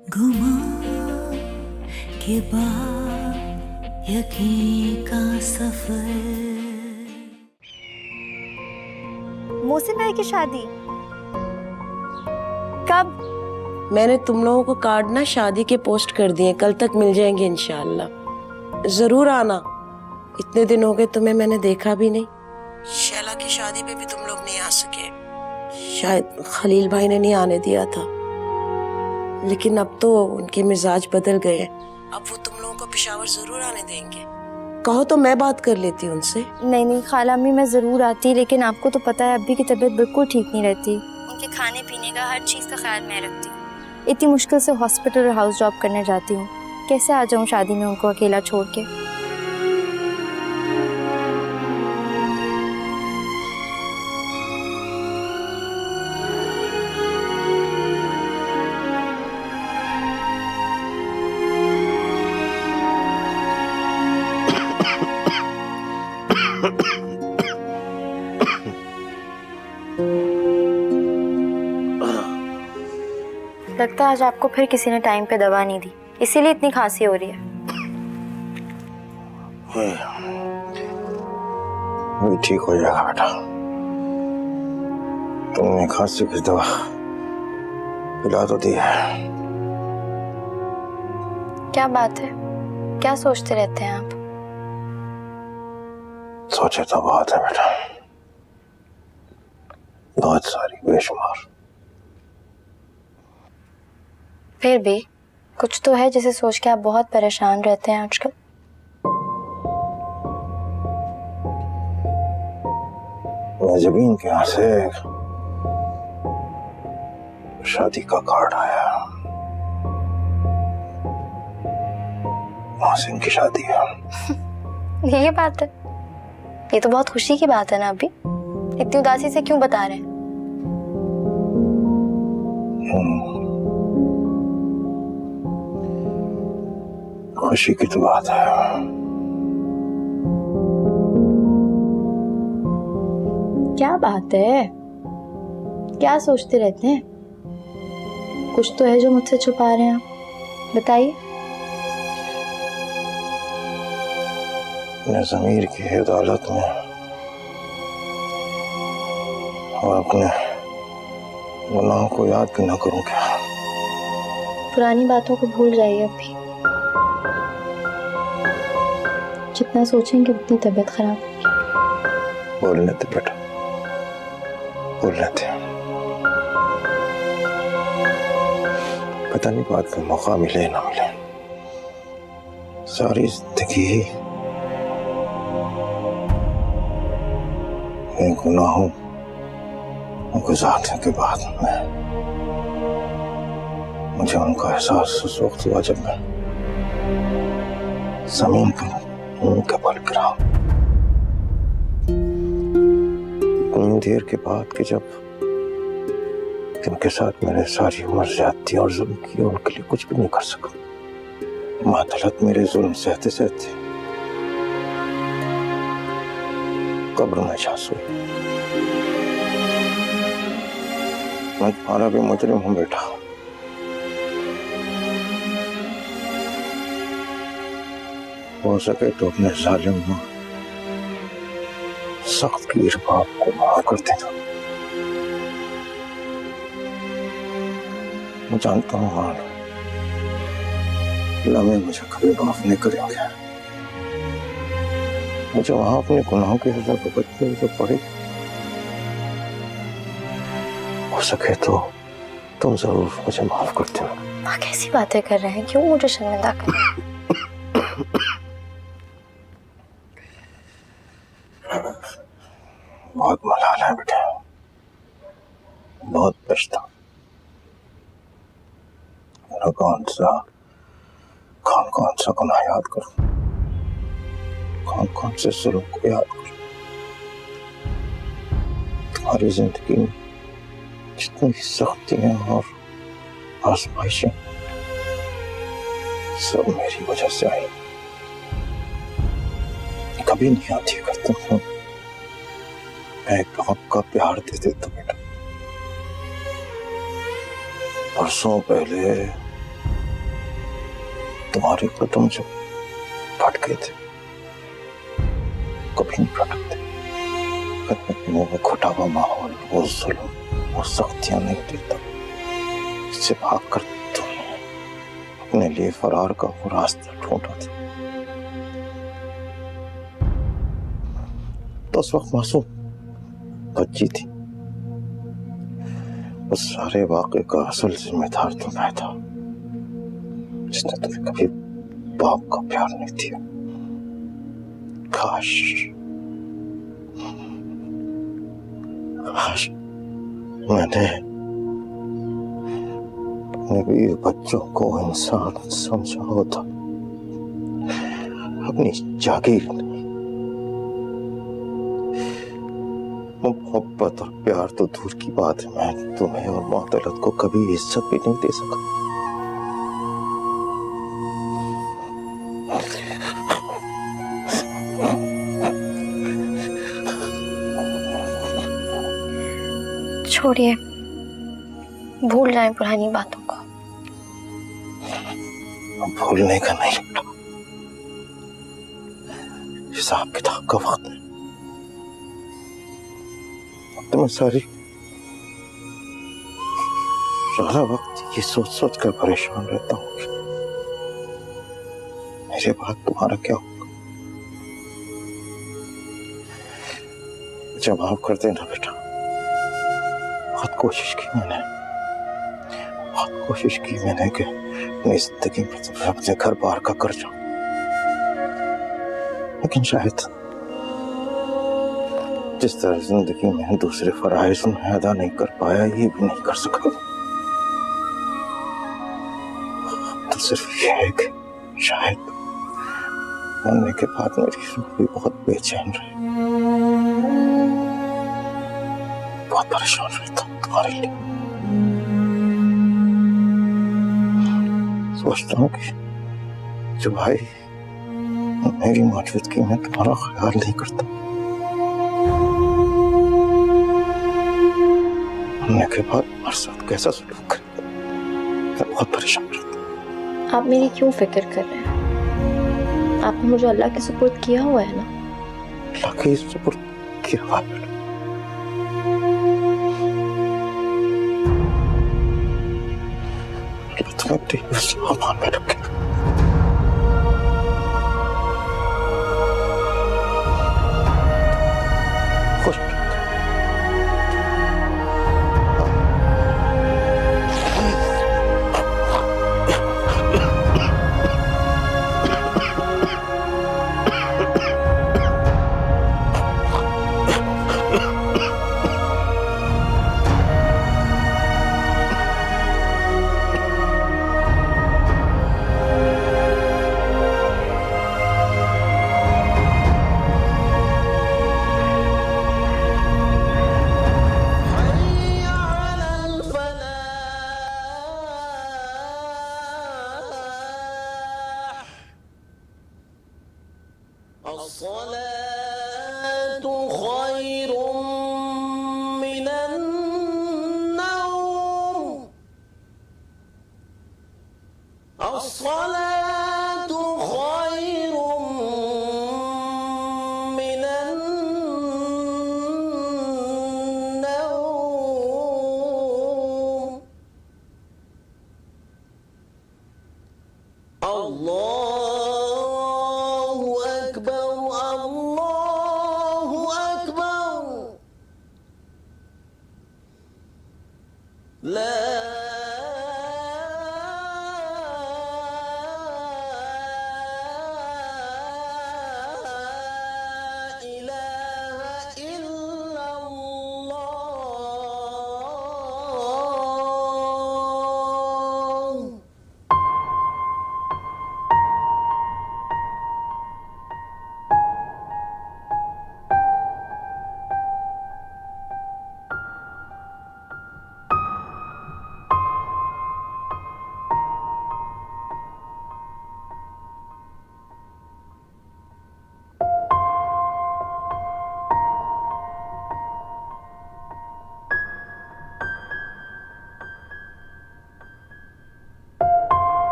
गुमा के बाद यकीन का सफर। मोहसिन भाई की शादी कब? मैंने तुम लोगों को कार्ड ना शादी के पोस्ट कर दिए, कल तक मिल जाएंगे इंशाल्लाह। जरूर आना, इतने दिन हो गए तुम्हें मैंने देखा भी नहीं। शैला की शादी पे भी तुम लोग नहीं आ सके, शायद खलील भाई ने नहीं आने दिया था, लेकिन अब तो उनके मिजाज बदल गए हैं। अब वो तुम लोगों को पेशावर जरूर आने देंगे। कहो तो मैं बात कर लेती हूँ उनसे। नहीं नहीं खाला अम्मी, मैं ज़रूर आती, लेकिन आपको तो पता है अब्बी की तबीयत बिल्कुल ठीक नहीं रहती। उनके खाने पीने का हर चीज़ का ख्याल मैं रखती हूँ। इतनी मुश्किल से हॉस्पिटल और हाउस जॉब करने जाती हूँ, कैसे आ जाऊँ शादी में उनको अकेला छोड़ के। लगता है आज आपको फिर किसी ने टाइम पे दवा नहीं दी, इसीलिए इतनी खांसी हो रही है। अभी ठीक हो जाएगा बेटा। तुमने खांसी की दवा पिला तो दी है। क्या बात है, क्या सोचते रहते हैं आप? सोचे तो बहुत है बेटा, बहुत सारी, बेशुमार। फिर भी कुछ तो है जिसे सोच के आप बहुत परेशान रहते हैं आजकल। जबीन के यहाँ से शादी का कार्ड आया। मोहसिन की शादी है। ये बात है, ये तो बहुत खुशी की बात है ना। अभी इतनी उदासी से क्यों बता रहे हैं? खुशी की तो बात है। क्या बात है, क्या सोचते रहते हैं? कुछ तो है जो मुझसे छुपा रहे हैं आप, बताइए। अपने ज़मीर की अदालत में और अपने गुनाहों को याद भी ना करूं क्या? पुरानी बातों को भूल जाइए अभी। जितना सोचेंगे उतनी तबीयत खराब होगी। बोलने दे बेटा, बोलने दे। पता नहीं बात का मौका मिले ना मिले, सारी जिंदगी गुनाहों गुज़ारने के बाद में मुझे उनका एहसास उस वक्त हुआ जब मैं जमीन पर उनके पल गिरा। इतनी देर के बाद कि जब उनके साथ मैंने सारी उम्र ज्यादती और जुल्म की, उनके लिए कुछ भी नहीं कर सका। मातलत मेरे जुल्म सहते सहते कब्र में जा सोई। मैं तुम्हारा भी मुजरिम हूं बेटा। हो सके तो अपने जालिम सख्त गिर बाप को माफ कर देना। मैं जानता हूँ मान लम्हे मुझे कभी माफ नहीं करेंगे। मुझे वहां अपने गुनाहों की सजा भुगतनी जो पड़े, हो सके तो तुम जरूर मुझे माफ कर देना। आप कैसी बातें कर रहे हैं, क्यों मुझे शर्मिंदा कर रहे हैं? बहुत मलाल है बेटा, बहुत पछता। कौन सा गुनाह याद करूं, कौन से जुल्म को याद करूं। तुम्हारी जिंदगी में जितनी सख्तियां और आजमाइशें सब मेरी वजह से आई, कभी नहीं आती करता हूं। मैं एक बाप का प्यार दे देता बेटा। परसों पहले तुम्हारे कदम जो भटके थे कभी नहीं भटकते। में घुटा हुआ माहौल, वो जुल्म, वो सख्तियां नहीं देता। इससे भागकर तुमने अपने लिए फरार का वो रास्ता ढूंढा था। तो उस वक्त मासूम बच्ची थी। उस सारे वाक़े का असल जिम्मेदार तो मैं था, जिसने तुम्हें कभी बाप का प्यार नहीं दिया। काश मैंने अपने भी बच्चों को इंसान समझा होता, अपनी जागीर नहीं। मोहब्बत और प्यार तो दूर की बात है, मैं तुम्हें और मातलत को कभी इज्जत भी नहीं दे सका। छोड़िए, भूल जाएं पुरानी बातों को। भूलने का नहीं बेटा, हिसाब किताब का वक्त है। तो मैं सारा वक्त ये सोच सोच कर परेशान रहता हूँ कि मेरे बाद तुम्हारा क्या होगा। मुझे माफ कर देना बेटा, बहुत कोशिश की मैंने कि अपनी जिंदगी में तुम्हें अपने घर बार का कर जाऊं, लेकिन शायद जिस तरह जिंदगी में दूसरे फराइज में अदा नहीं कर पाया, ये भी नहीं कर सका। तो सिर्फ ये है कि शायद मरने के बाद मेरी रूह भी बहुत बेचैन रही, बहुत परेशान रहता हूँ तुम्हारे लिए। सोचता हूँ कि जो भाई मेरी मौजूदगी में तुम्हारा ख्याल नहीं करता, मरने के बाद हमारे साथ कैसा सलूक करेगा। मैं बहुत परेशान रहता। आप मेरी क्यों फिक्र कर रहे हैं? आपने मुझे अल्लाह के सुपुर्द किया हुआ है ना। अल्लाह के सुपुर्द किया हुआ है। तुम्हें सामान में रखे खुश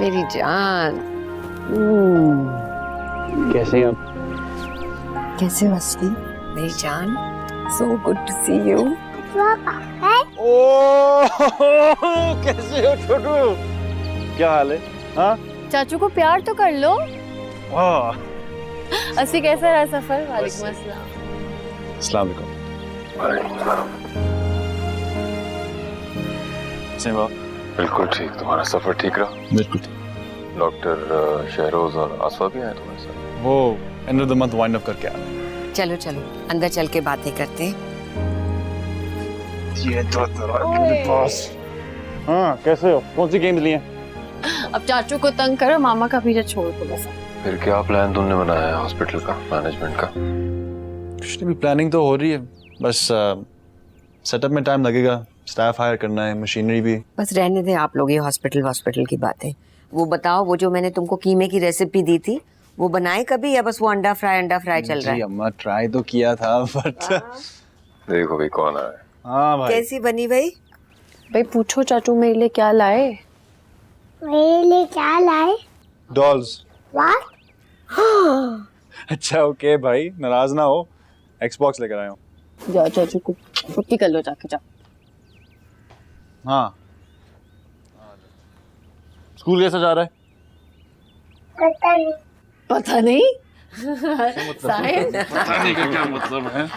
मेरी जान। कैसे आप? कैसे हो असली मेरी जान? So good to see you. ओह कैसे हो छोटू? क्या हाल है? हाँ? चाचू को प्यार तो कर लो। वाह। अस्सी कैसा रहा सफर? वालेकुम अस्सलाम। अस्सलाम वालेकुम। सेवा बिल्कुल ठीक। तुम्हारा सफर ठीक रहा? बिल्कुल ठीक। डॉक्टर शहरोज और आसफा भी आए तुम्हारे साथ? वो end of the month wind up करके आ रहे हैं। चलो चलो अंदर चल के बातें करते हैं। ये तो मेरे पास। हाँ कैसे हो? कौन सी गेम्स लिए? अब चाचू को तंग करो, मामा का पीछे छोड़ दो बस। फिर क्या प्लान तुमने बनाया है हॉस्पिटल का, मैनेजमेंट का? कुछ नहीं, प्लानिंग तो हो रही है, बस सेटअप में टाइम लगेगा, स्टाफ हायर करना है, मशीनरी भी। बस रहने दे आप लोग ये हॉस्पिटल की बातें। वो बताओ, वो जो मैंने तुमको कीमे की रेसिपी दी थी वो बनाए कभी, या बस वो अंडा फ्राई चल रहा है? जी अम्मा ट्राई तो किया था बट देखो भाई कौन आया है। हाँ भाई। कैसी बनी भाई? भाई पूछो चाचू मेरे लिए क्या लाए? मेरे लिए क्या लाए? डॉल्स। What? अच्छा ओके भाई, नाराज ना हो, एक्सबॉक्स लेकर आया हूँ। जाओ चाचू को छुट्टी कर लो जाके, जाओ। हाँ स्कूल कैसा जा रहा है? पता नहीं। पता नहीं साहिब। पता नहीं क्या मतलब है।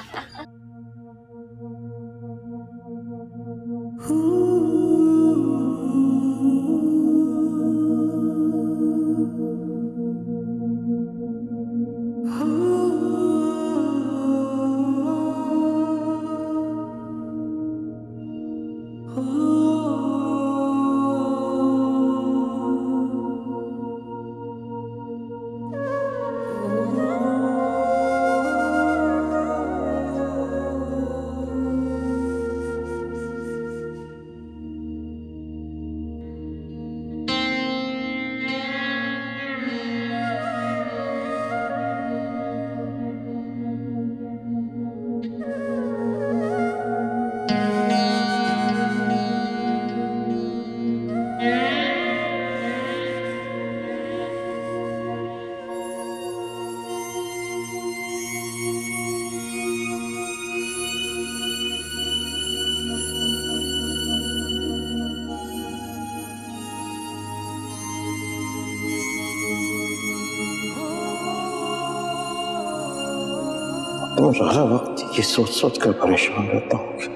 तो सारा वक्त ये सोच सोच कर परेशान रहता हूँ कि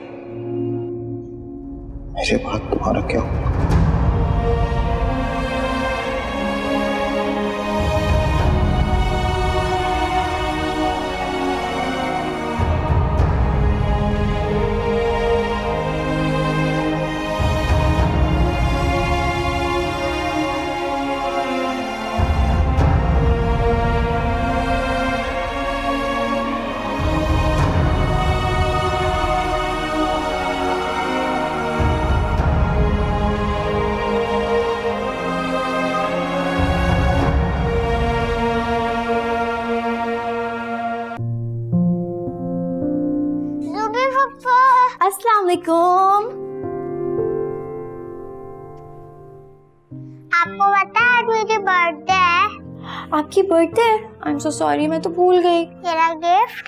मेरे बाद तुम्हारा क्या होगा। अस्सलाम वालेकुम। आपको पता है आज मेरी बर्थडे है? आपकी birthday? I am so sorry, मैं तो भूल गई। मेरा गिफ्ट?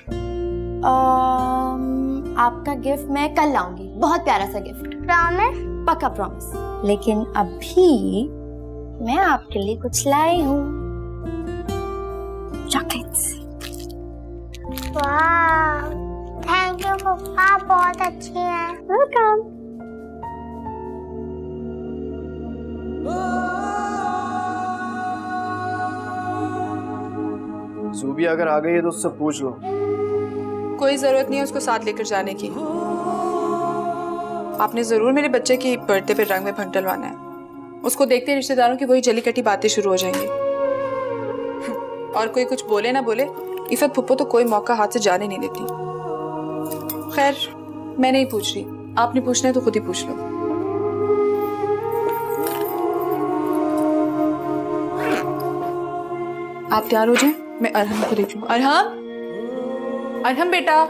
आपका गिफ्ट मैं कल लाऊंगी, बहुत प्यारा सा गिफ्ट। प्रॉमिस? पक्का प्रॉमिस। लेकिन अभी मैं आपके लिए कुछ लाई हूँ, चॉकलेट्स। वाह, थैंक यू पप्पा, बहुत अच्छी है। वेलकम। ज़ूबी अगर आ गई है तो उससे पूछ लो। कोई जरूरत नहीं है उसको साथ लेकर जाने की। आपने जरूर मेरे बच्चे की बर्थडे पे रंग में भंग डलवाना है। उसको देखते रिश्तेदारों की वही जली कटी बातें शुरू हो जाएंगी। और कोई कुछ बोले ना बोले, इफत फुप्पो तो कोई मौका हाथ से जाने नहीं देती। खैर मैं नहीं पूछ रही, आपने पूछना है तो खुद ही पूछ लो। आप तैयार हो जाएं, मैं अरहम को देख लूं। अरहम, अरहम बेटा,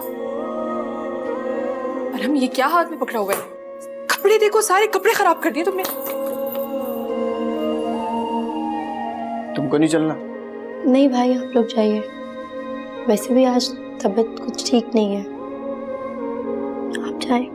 अरहम ये क्या हाथ में पकड़ा हुआ है? कपड़े देखो, सारे कपड़े खराब कर दिए तुमने। हमको नहीं चलना? नहीं भाई, आप लोग जाइए। वैसे भी आज तबीयत कुछ ठीक नहीं है, आप जाएं।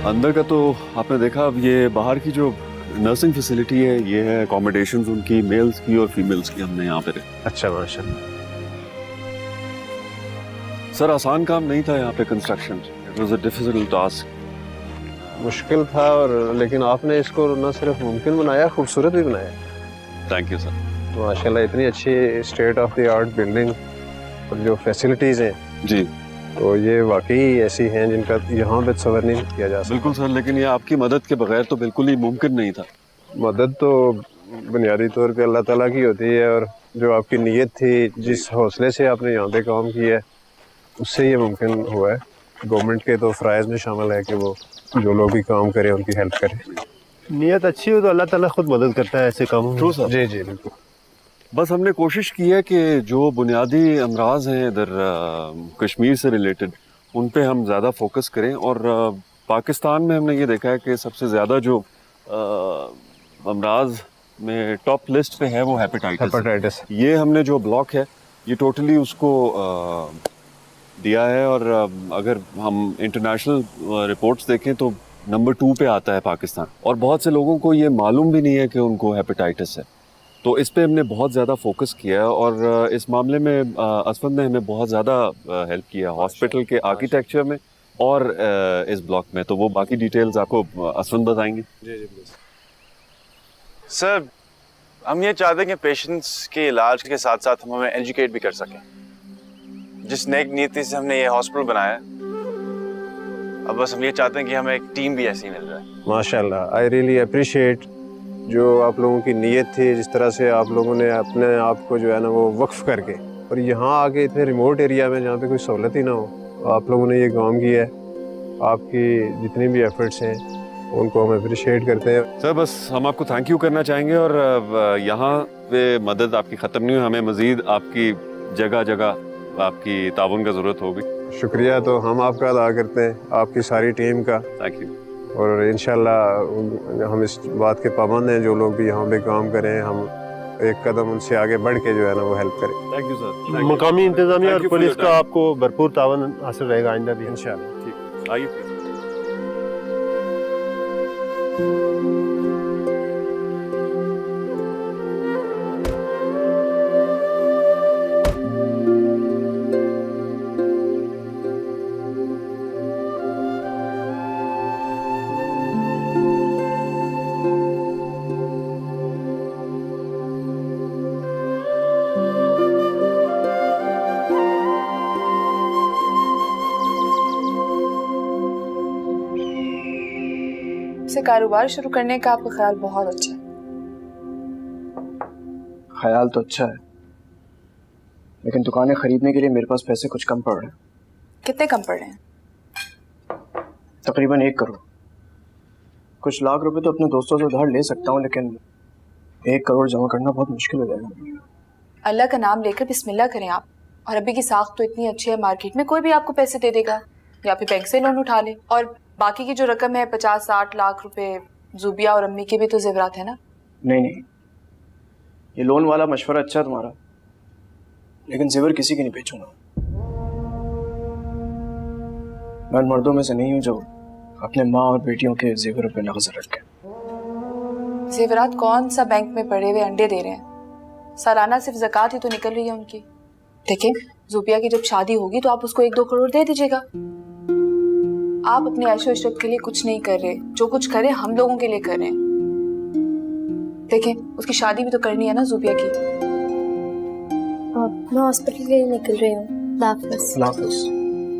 अंदर का तो आपने देखा। अब ये बाहर की जो नर्सिंग फैसिलिटी है, ये है अकोमोडेशंस उनकी मेल्स की और फीमेल्स की, हमने यहाँ पे रहे। अच्छा माशाल्लाह। सर आसान काम नहीं था यहाँ पे construction. It was a difficult task. मुश्किल था, और लेकिन आपने इसको न सिर्फ मुमकिन बनाया, खूबसूरत भी बनाया। Thank you sir. माशाल्लाह इतनी अच्छी state of the art building और जो फैसिलिटीज़ हैं जी, तो ये वाकई ऐसी हैं जिनका यहाँ पे तस्वर नहीं किया जा सकता। बिल्कुल सर, लेकिन ये आपकी मदद के बगैर तो बिल्कुल ही मुमकिन नहीं था। मदद तो बुनियादी तौर पे अल्लाह ताला की होती है, और जो आपकी नीयत थी, जिस हौसले से आपने यहाँ पे काम किया है, उससे ये मुमकिन हुआ है। गवर्नमेंट के तो फ़राइज़ में शामिल है कि वो जो लोग भी काम करें उनकी हेल्प करें। नीयत अच्छी हो तो अल्लाह ताला खुद मदद करता है ऐसे कामों में। True sir. जी जी बिल्कुल। बस हमने कोशिश की है कि जो बुनियादी अमराज हैं इधर कश्मीर से रिलेटेड, उन पे हम ज़्यादा फोकस करें। और पाकिस्तान में हमने ये देखा है कि सबसे ज़्यादा जो अमराज में टॉप लिस्ट पे है वो हेपेटाइटिस। ये हमने जो ब्लॉक है ये टोटली उसको दिया है। और अगर हम इंटरनेशनल रिपोर्ट्स देखें तो नंबर 2 पे आता है पाकिस्तान। और बहुत से लोगों को ये मालूम भी नहीं है कि उनको हेपेटाइटिस है, तो इस पे हमने बहुत ज़्यादा फोकस किया है। और इस मामले में असफद ने हमें बहुत ज़्यादा हेल्प किया हॉस्पिटल के आर्किटेक्चर में और इस ब्लॉक में। तो वो बाकी डिटेल्स आपको असफद बताएंगे। सर हम ये चाहते हैं कि पेशेंट्स के इलाज के साथ साथ हम हमें एजुकेट भी कर सकें। जिस नेक नीति से हमने ये हॉस्पिटल बनाया है, अब बस हम ये चाहते हैं कि हमें एक टीम भी ऐसी मिल जाए। माशाल्लाह, आई रियली अप्रिशिएट जो आप लोगों की नीयत थी, जिस तरह से आप लोगों ने अपने आप को जो है ना वो वक्फ करके, और यहाँ आके इतने रिमोट एरिया में जहाँ पे कोई सहूलत ही ना हो, आप लोगों ने ये काम किया है। आपकी जितनी भी एफर्ट्स हैं उनको हम अप्रिशिएट करते हैं। सर बस हम आपको थैंक यू करना चाहेंगे, और यहाँ पे मदद आपकी ख़त्म नहीं हुई। हमें मज़ीद आपकी जगह जगह आपकी ताउन का ज़रूरत होगी। शुक्रिया तो हम आपका अदा करते हैं, आपकी सारी टीम का। Thank you. और इंशाल्लाह हम इस बात के पाबंद हैं, जो लोग भी यहाँ पे काम करें, हम एक कदम उनसे आगे बढ़ के जो है ना वो हेल्प करें। Thank you sir. मकामी इंतजामिया और पुलिस का आपको भरपूर तावन हासिल रहेगा आइंदा भी इंशाल्लाह। ठीक, आइए प्लीज। से कारोबार शुरू करने का आपका ख्याल बहुत अच्छा है। ख्याल तो अच्छा है, लेकिन दुकानें खरीदने के लिए मेरे पास पैसे कुछ कम पड़ रहे हैं। कितने कम पड़ रहे हैं? तकरीबन 1 करोड़। कुछ लाख रुपए तो अपने दोस्तों से उधार ले सकता हूँ, लेकिन 1 करोड़ जमा करना बहुत मुश्किल हो जाएगा। अल्लाह का नाम लेकर बिस्मिल्लाह करें आप। और अभी की साख तो इतनी अच्छी है, मार्केट में कोई भी आपको पैसे दे देगा, या फिर बैंक से लोन उठा ले। और बाकी की जो रकम है 50-60 लाख रुपए, जुबिया और अम्मी के भी तो जेवरात है ना। नहीं, ये लोन वाला मशवरा अच्छा तुम्हारा, लेकिन जेवर किसी के नहीं बेचूंगा। मैं उन मर्दों में से नहीं हूं जो अपने माँ और बेटियों के जेवरों पे नजर रखे। जेवरात कौन सा बैंक में पड़े हुए अंडे दे रहे हैं? सालाना सिर्फ ज़कात ही तो निकल रही है उनकी। देखें, जुबिया की जब शादी होगी तो आप उसको 1-2 करोड़ दे दीजिएगा। आप अपने ऐशो इशरत के लिए कुछ नहीं कर रहे, जो कुछ करे हम लोगों के लिए कर रहे हैं। देखें, उसकी शादी भी तो करनी है ना जुबिया की। मैं हॉस्पिटल के लिए निकल रही हूँ।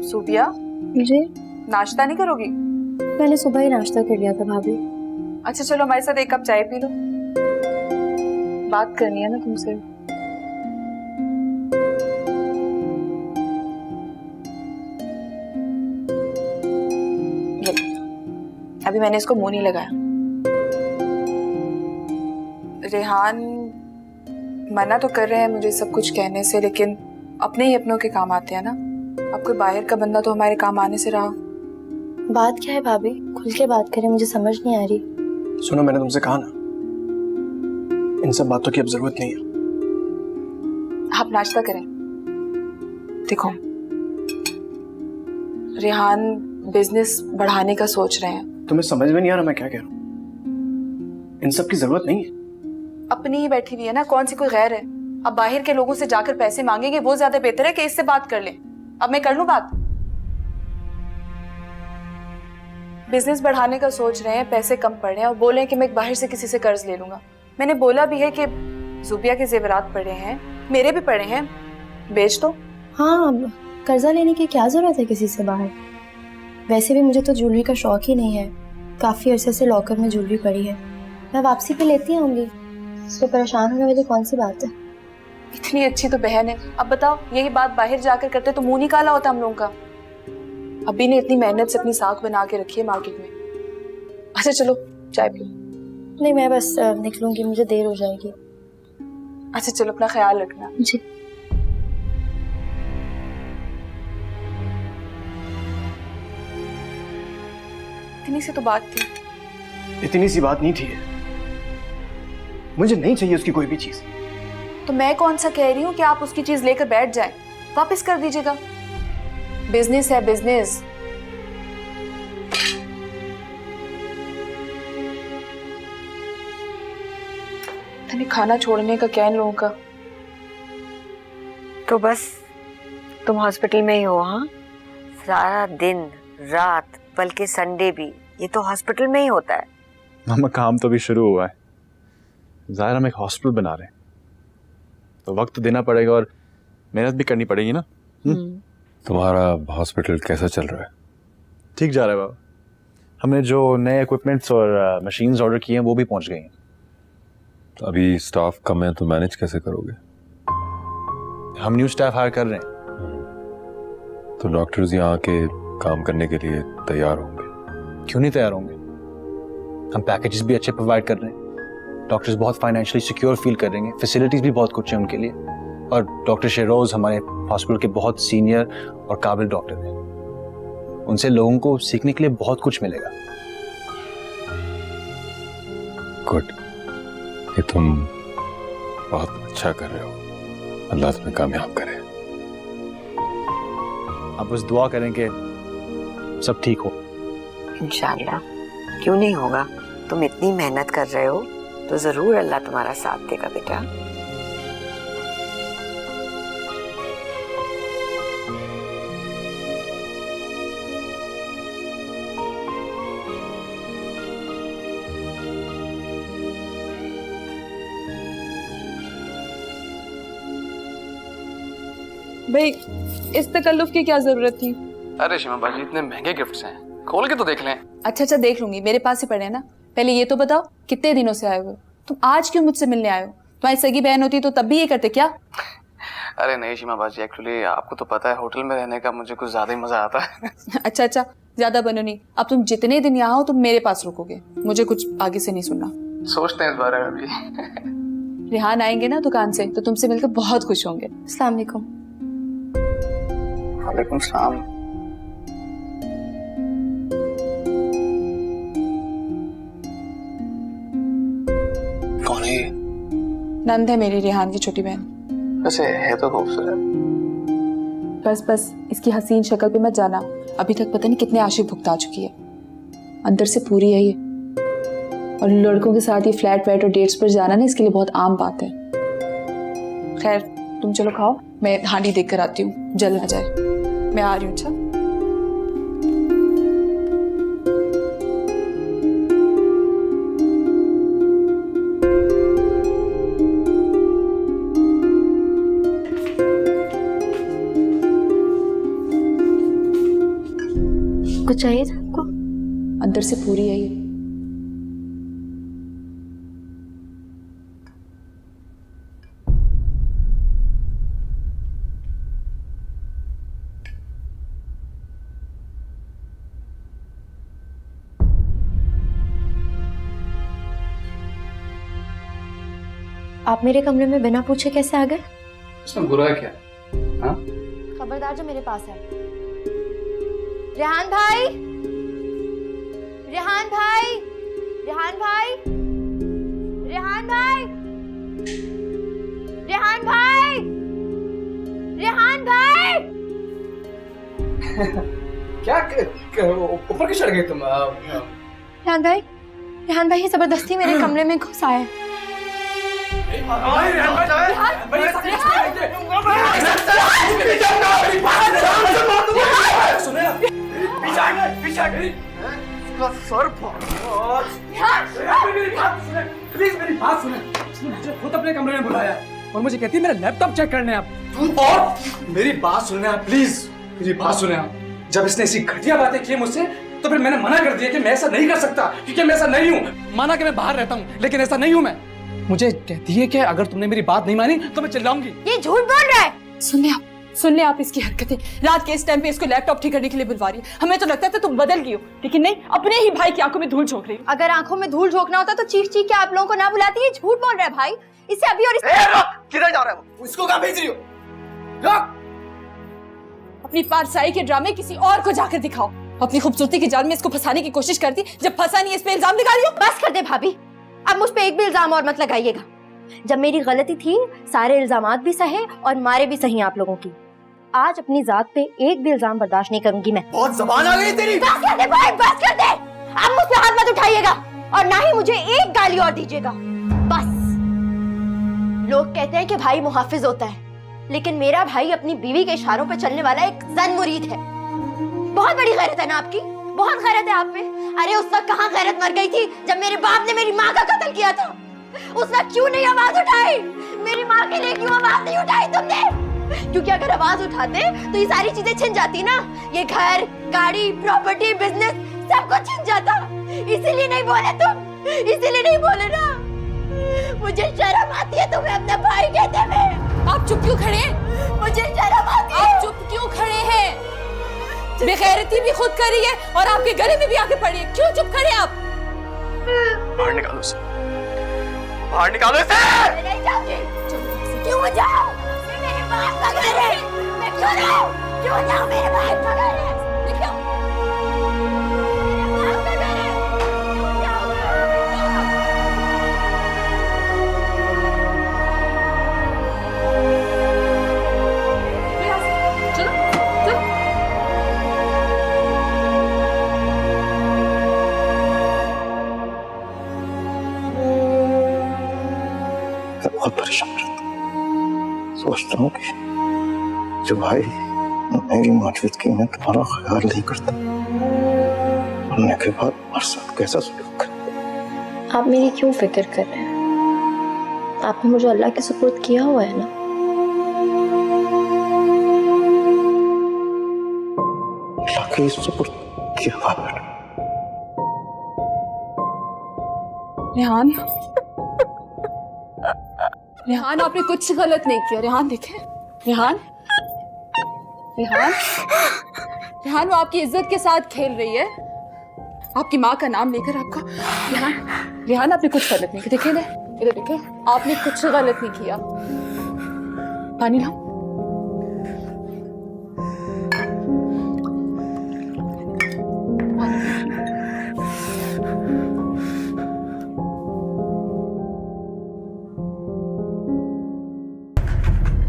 जुबिया जी, नाश्ता नहीं करोगी? मैंने सुबह ही नाश्ता कर लिया था भाभी। अच्छा चलो, हमारे साथ 1 कप चाय पी लो, बात करनी है ना तुमसे। अभी मैंने इसको मुंह नहीं लगाया। रेहान मना तो कर रहे हैं मुझे सब कुछ कहने से, लेकिन अपने ही अपनों के काम आते हैं ना। अब कोई बाहर का बंदा तो हमारे काम आने से रहा। बात क्या है भाभी, खुल के बात करें, मुझे समझ नहीं आ रही। सुनो, मैंने तुमसे कहा ना, इन सब बातों की अब जरूरत नहीं है। आप नाश्ता करें। देखो, रेहान बिजनेस बढ़ाने का सोच रहे हैं। तुम्हें समझ में नहीं आ रहा मैं क्या कह रहा हूँ? इन सब की जरूरत नहीं है। अपनी ही बैठी हुई है ना, कौन सी कोई गैर है। अब बाहर के लोगों से जाकर पैसे मांगेंगे वो ज्यादा बेहतर है कि इससे बात कर लें। अब मैं कर लूं बात? बिजनेस बढ़ाने का सोच रहे हैं, पैसे कम पड़ रहे हैं और बोले कि मैं बाहर से किसी से कर्ज ले लूंगा। मैंने बोला भी है कि जुबिया के जेवरात पड़े हैं, मेरे भी पड़े हैं, बेच दो। हाँ, अब कर्जा लेने की क्या जरूरत है किसी से बाहर। वैसे भी मुझे तो ज्वेलरी का शौक ही नहीं है, काफी अरसे से लॉकर में ज्वेलरी पड़ी है, मैं वापसी पे लेती आऊंगी। इसको परेशान होने वाली कौन सी बात है। इतनी अच्छी तो बहन है। अब बताओ, यही बात बाहर जाकर करते तो मुंह निकाला होता हम लोगों का। अभी ने इतनी मेहनत से अपनी साख बना के रखी है मार्केट में। अच्छा चलो चाय पियो। नहीं, मैं बस निकलूंगी, मुझे देर हो जाएगी। अच्छा चलो, अपना ख्याल रखना। जी। इतनी सी तो बात थी। इतनी सी बात नहीं थी। मुझे नहीं चाहिए उसकी कोई भी चीज। तो मैं कौन सा कह रही हूँ कि आप उसकी चीज लेकर बैठ जाएं, वापस कर दीजिएगा। बिजनेस है बिजनेस। खाना छोड़ने का क्या इन लोगों का। तो बस तुम हॉस्पिटल में ही हो? हाँ, सारा दिन रात, बल्कि संडे भी, ये तो हॉस्पिटल में ही होता है। मामा काम तो भी शुरू हुआ है। ज़ाहिर हम एक हॉस्पिटल बना रहे हैं तो वक्त तो देना पड़ेगा और मेहनत भी करनी पड़ेगी ना। तुम्हारा हॉस्पिटल कैसा चल रहा है? ठीक जा रहा है बाबा। हमने जो नए इक्विपमेंट्स और मशीन्स ऑर्डर किए हैं वो भी पहुंच गई हैं। तो अभी स्टाफ कम है तो मैनेज कैसे करोगे? हम न्यू स्टाफ हायर कर रहे हैं। तो डॉक्टर्स यहाँ के काम करने के लिए तैयार होंगे? क्यों नहीं तैयार होंगे? हम पैकेजेस भी अच्छे प्रोवाइड कर रहे हैं, डॉक्टर्स बहुत फाइनेंशियली सिक्योर फील कर रहे हैं, फैसिलिटीज भी बहुत कुछ है उनके लिए। और डॉक्टर शेरोज हमारे हॉस्पिटल के बहुत सीनियर और काबिल डॉक्टर हैं, उनसे लोगों को सीखने के लिए बहुत कुछ मिलेगा। गुड, ये तुम बहुत अच्छा कर रहे हो। अल्लाह तुम्हें कामयाब करे। आप बस दुआ करें कि सब ठीक हो। इंशाल्लाह, क्यों नहीं होगा। तुम इतनी मेहनत कर रहे हो तो जरूर अल्लाह तुम्हारा साथ देगा बेटा। भाई, इस तकल्लुफ की क्या जरूरत थी? अरे शिमा बाजी, इतने महंगे गिफ्ट्स हैं, खोल के तो देख लें। अच्छा देख लूंगी, मेरे पास ही पड़े हैं ना। पहले ये तो बताओ, कितने दिनों से आए हो तुम? आज क्यों मुझसे मिलने आए हो? तुम्हारी सगी बहन होती तो तब भी ये करते क्या? अरे नहीं शिमा बाजी, एक्चुअली आपको तो पता है होटल में रहने का मुझे कुछ ज्यादा ही मजा आता है। अच्छा, ज्यादा बनो नहीं। अब तुम जितने दिन यहाँ हो तुम मेरे पास रुकोगे, मुझे कुछ आगे से नहीं सुनना। सोचते हैं इस बारे में भी। रेहान आएंगे ना दुकान से तो तुमसे मिलकर बहुत खुश होंगे। अस्सलाम वालेकुम। वालेकुम सलाम। कौन है? नंद है मेरी, रेहान की छोटी बहन। वैसे है तो खूबसूरत। बस इसकी हसीन शक्ल पे मत जाना, अभी तक पता नहीं कितने आशिक भुगता चुकी है। अंदर से पूरी है ये। और लड़कों के साथ ये फ्लैट वैट और डेट्स पर जाना ना, इसके लिए बहुत आम बात है। खैर तुम चलो खाओ, मैं हांडी देख कर आती हूँ, जल ना जाए। मैं आ रही हूँ। अच्छा कुछ चाहिए था आपको? अंदर से पूरी है ये। आप मेरे कमरे में बिना पूछे कैसे आ गए? इसमें बुरा है क्या? हाँ? खबरदार जो मेरे पास है। रेहान भाई, रेहान भाई, रेहान भाई, रेहान भाई, रेहान भाई, रेहान भाई। क्या ऊपर क्यों चढ़ गए तुम? रेहान भाई, रेहान भाई ये जबरदस्ती मेरे कमरे में घुस आए। प्लीज मेरी बात सुने। मुझे खुद अपने कमरे में बुलाया और मुझे कहती है मेरा लैपटॉप चेक करने आप। और मेरी बात सुनने आप, प्लीज मेरी बात सुने आप। जब इसने ऐसी घटिया बातें की मुझसे तो फिर मैंने मना कर दिया कि मैं ऐसा नहीं कर सकता, क्योंकि मैं ऐसा नहीं हूँ। माना कि मैं बाहर रहता हूँ लेकिन ऐसा नहीं हूँ मैं। मुझे कहती है कि अगर तुमने मेरी बात नहीं मानी तो मैं चिल्लाऊंगी। ये झूठ बोल रहा है। सुन ले आप इसकी हरकतें। रात के इस टाइम पे इसको लैपटॉप ठीक करने के लिए बुलवा रही है। हमें तो लगता था तुम बदल गई हो, लेकिन नहीं, अपने ही भाई की आंखों में धूल झोंक रही हो। अगर आंखों में धूल झोंकना होता तो चीख चीख के आप लोगों को ना बुलाती। ये झूठ बोल रहा है भाई। इसे अभी और किधर जा रहा है वो? इसको कहाँ भेज रही हो? अपनी पारसाई के ड्रामे किसी और को जाकर दिखाओ। अपनी खूबसूरती के जाल में इसको फंसाने की कोशिश करती, जब फंसा नहीं इस पे इल्जाम लगा रही हो। बस कर दे भाभी, अब मुझ पे एक भी इल्जाम और मत लगाइएगा। जब मेरी गलती थी सारे इल्जामात भी सहे और मारे भी सही आप लोगों की। आज अपनी जात पे एक भी इल्जाम बर्दाश्त नहीं करूंगी मैं। बहुत ज़बान आ गई तेरी। बस कर दे भाई, बस कर दे। अब मुझ पे हाथ मत उठाइएगा और ना ही मुझे एक गाली और दीजिएगा। बस। लोग कहते हैं कि भाई मुहाफिज होता है, लेकिन मेरा भाई अपनी बीवी के इशारों पे चलने वाला एक जन मुरीद है। बहुत बड़ी गैरत है ना आपकी, बहुत गैरत है आप पे। अरे उस वक्त कहाँ गैरत मर गई थी जब मेरे बाप ने मेरी माँ का कत्ल किया था। उस वक्त क्यों नहीं आवाज उठाई? मेरी माँ के लिए क्यों आवाज नहीं उठाई तुमने? क्योंकि अगर आवाज उठाते तो ये सारी चीजें छिन जाती ना। ये घर, गाड़ी, प्रॉपर्टी, बिजनेस सब कुछ छिन जाता। इसीलिए नहीं बोले तुम, इसीलिए नहीं बोले ना। मुझे शर्म आती है तुम्हें अपना भाई कहते हुए। आप चुप क्यों खड़े हैं? मुझे शर्म आती है। आप चुप क्यों खड़े हैं? बेगैरती भी खुद करी है और आपके गले में भी आके पड़ी है। क्यों चुप खड़े आप? बाहर निकालो इसे, बाहर निकालो इसे। मैं नहीं जाऊंगी। क्यों जाऊं? मेरे बाप का घर है। मैं क्यों जाऊं? क्यों जाऊं? मेरे बाप का घर है। क्यों? मेरे बाप का घर है। क्यों जाऊं? चलो चलो। बहुत परेशान रहता हूँ। सोचता हूँ कि जो भाई मेरी मौजूदगी में तुम्हारा ख्याल नहीं करता, मरने के बाद हमारे साथ कैसा सलूक करे। आप मेरी क्यों फिक्र कर रहे हैं? आपने मुझे अल्लाह के सुपुर्द किया हुआ है ना। अल्लाह के सुपुर्द किया हुआ है। रेहान, रेहान आपने कुछ गलत नहीं किया। रेहान देखे, रेहान, रेहान, रेहान वो आपकी इज्जत के साथ खेल रही है, आपकी माँ का नाम लेकर आपको। रेहान, रेहान आपने कुछ गलत नहीं किया। देखिए ना, इधर देखिए, आपने कुछ गलत नहीं किया। पानी लाओ।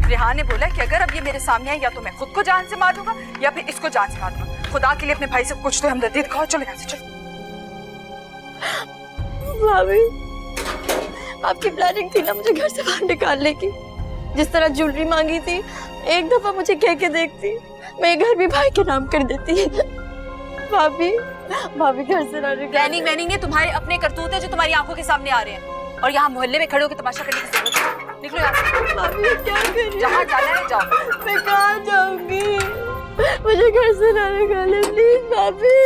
रेहान ने बोला कि अगर अब ये मेरे सामने है या तो मैं खुद को जान से मार दूंगा या फिर इसको जान से मार दूंगा। खुदा के लिए अपने भाई से कुछ तो हमदर्दी दिखाओ। चलो यहाँ से चलो। भाभी, आपकी प्लानिंग थी ना मुझे घर से बाहर निकालने की। जिस तरह ज्वेलरी मांगी थी, एक दफा मुझे कह के देखती, मैं घर भी भाई के नाम कर देती। भाभी, भाभी घर से ना निकाल। प्लानिंग वैनिंग ने तुम्हारे अपने करतूत है जो तुम्हारी आंखों के सामने आ रहे हैं, और यहाँ मोहल्ले में खड़े होकर तमाशा करने की जरूरत है। निकलो यहाँ से। भाभी क्या करिए? जहाँ जाना है जाओ। मैं कहाँ जाऊंगी? मुझे घर से ना निकाले प्लीज भाभी।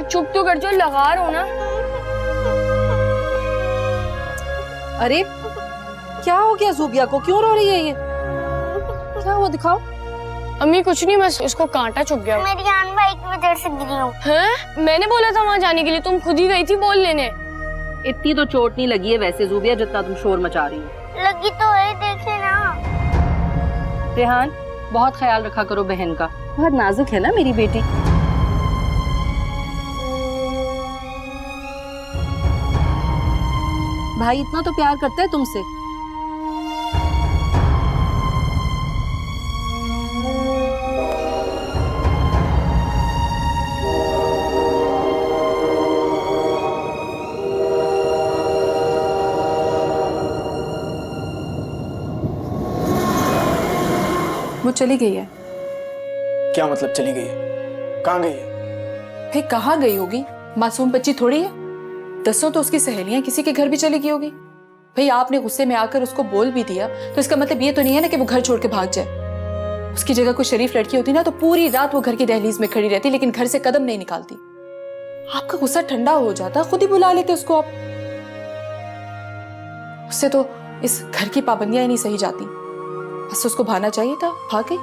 चुप तो कर जो, लगा रहा हो ना। अरे क्या हो गया ज़ुबिया को, क्यों रो रही है ये? क्या हुआ, दिखाओ। अम्मी कुछ नहीं, बस उसको कांटा चुभ गया। मैं रिहान भाई की वजह से गिरी हूँ। हैं? मैंने बोला था वहाँ जाने के लिए, तुम खुद ही गई थी बोल लेने। इतनी तो चोट नहीं लगी है वैसे ज़ुबिया, जितना तुम शोर मचा रही हो। लगी तो है, देखे ना। रेहान, बहुत ख्याल रखा करो बहन का, बहुत नाजुक है ना मेरी बेटी। भाई इतना तो प्यार करता है तुमसे। वो चली गई है। क्या मतलब चली गई है? कहाँ गई है? भाई कहाँ गई होगी, मासूम बच्ची थोड़ी है। दसों तो उसकी सहेलियां किसी के घर भी चली गई होगी। भाई आपने गुस्से में आकर उसको बोल भी दिया तो इसका मतलब ये तो नहीं है ना कि वो घर छोड़ के भाग जाए। उसकी जगह कोई शरीफ लड़की होती ना तो पूरी रात वो घर की दहलीज में खड़ी रहती, लेकिन घर से कदम नहीं निकालती। आपका गुस्सा ठंडा हो जाता, खुद ही बुला लेते उसको आप। उससे तो इस घर की पाबंदियां ही नहीं सही जाती। बस उसको भागना चाहिए था, भाग गई।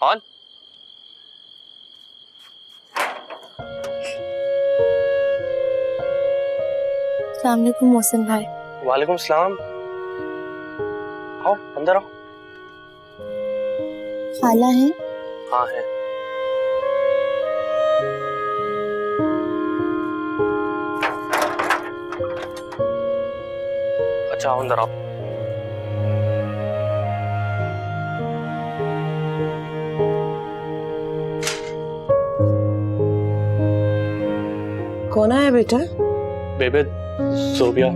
ऑन। अस्सलाम वालेकुम मोहसिन भाई। वालेकुम सलाम। आओ अंदर आओ। खाला है? हाँ है। अच्छा आओ अंदर आओ। कौन आया बेटा? बेबे ज़ुबिया।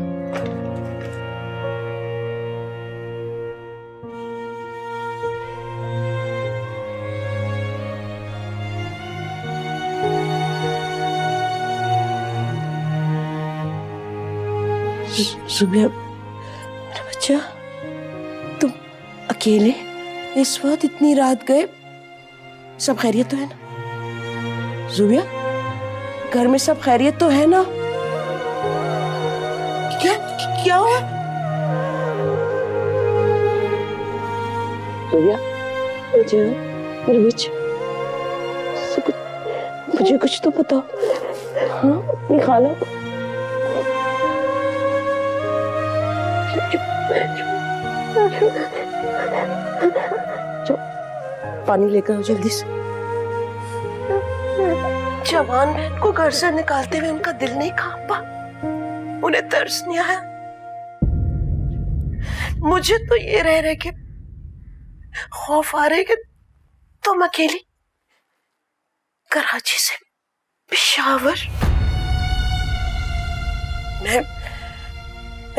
ज़ुबिया मेरा बच्चा, तुम अकेले इस वक्त इतनी रात गए? सब खैरियत तो है ना ज़ुबिया? घर में सब खैरियत तो है ना? क्या हुआ? ज़ुबिया मुझे मेरे बच्चे मुझे कुछ तो बताओ। हाँ अपनी खाला पानी लेकर आओ जल्दी से। जवान बहन को घर से निकालते हुए उनका दिल नहीं कांपा, उन्हें तरस नहीं आया? मुझे तो ये रह रहे कि खौफ आ रहे कि तुम अकेली कराची से पेशावर। मैं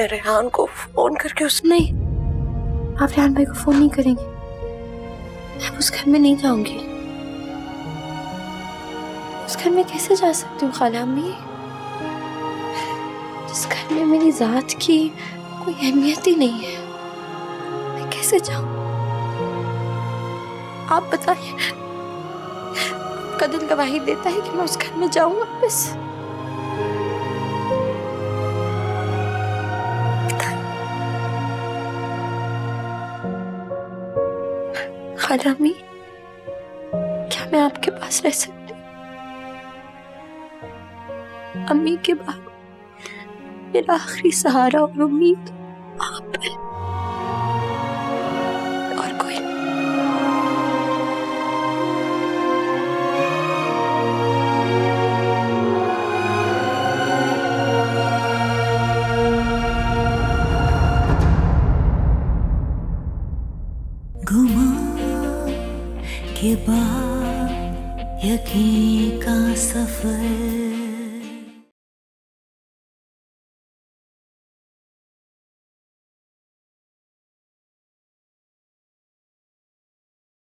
रेहान को फोन करके नहीं, आप रेहान भाई को फोन नहीं करेंगे। मैं उस घर में नहीं जाऊंगी। उस घर में कैसे जा सकती हूँ खाला अम्मी? जिस घर में मेरी जात की कोई अहमियत ही नहीं है, मैं कैसे जाऊं? आप बताइए, आपका दिल गवाही देता है कि मैं उस घर में जाऊं वापस? खाला अम्मी, क्या मैं आपके पास रह सकती हूँ? अम्मी के बाद मेरा आखिरी सहारा और उम्मीद आप है, और कोई गुमान के बाद यकीन का सफर।